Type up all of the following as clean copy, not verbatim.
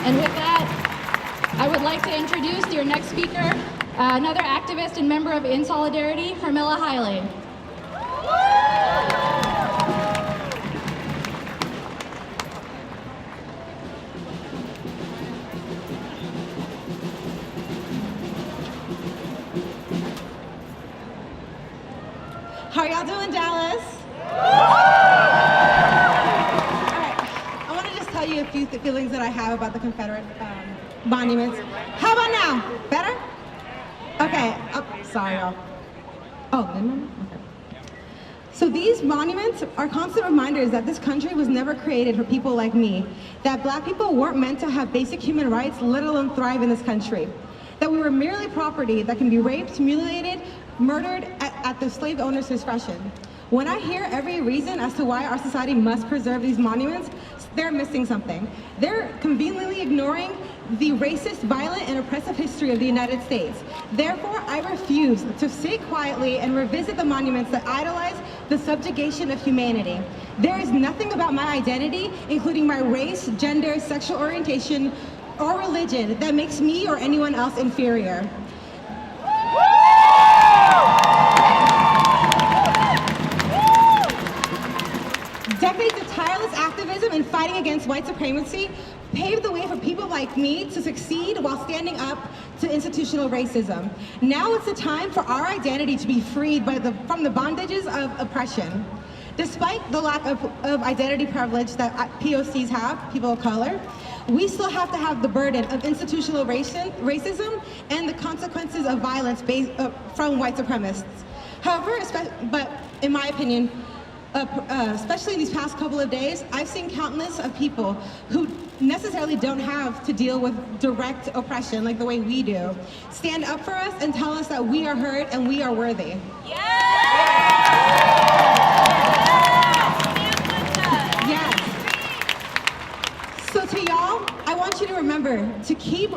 And with that, I would like to introduce your next speaker, another activist and member of In Solidarity, Hieremila Haile. How are y'all doing, Dallas? I want to just tell you a few feelings that I have about the Confederate monuments. How about now? Better? Okay. Oh, sorry, y'all. Oh, okay. So these monuments are constant reminders that this country was never created for people like me, that Black people weren't meant to have basic human rights, let alone thrive in this country, that we were merely property that can be raped, mutilated, murdered at the slave owner's discretion. When I hear every reason as to why our society must preserve these monuments, they're missing something. They're conveniently ignoring the racist, violent, and oppressive history of the United States. Therefore, I refuse to sit quietly and revisit the monuments that idolize the subjugation of humanity. There is nothing about my identity, including my race, gender, sexual orientation, or religion, that makes me or anyone else inferior. Decades of tireless activism and fighting against white supremacy paved the way for people like me to succeed while standing up to institutional racism. Now it's the time for our identity to be freed from the bondages of oppression. Despite the lack of identity privilege that POCs have, people of color, we still have to have the burden of institutional racism and the consequences of violence from white supremacists. However, but in my opinion, especially in these past couple of days, I've seen countless of people who necessarily don't have to deal with direct oppression like the way we do, stand up for us and tell us that we are heard and we are worthy. Yes. So to y'all, I want you to remember to keep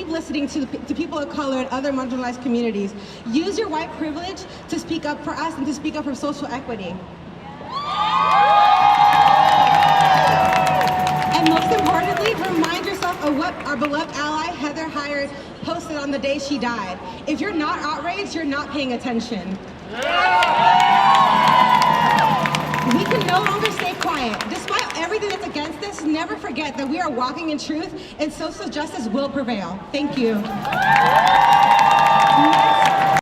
listening to people of color and other marginalized communities. Use your white privilege to speak up for us and to speak up for social equity. And most importantly, remind yourself of what our beloved ally Heather Heyer posted on the day she died. If you're not outraged, you're not paying attention. We can no longer stay quiet. Despite everything that's against us, never forget that we are walking in truth and social justice will prevail. Thank you. Next.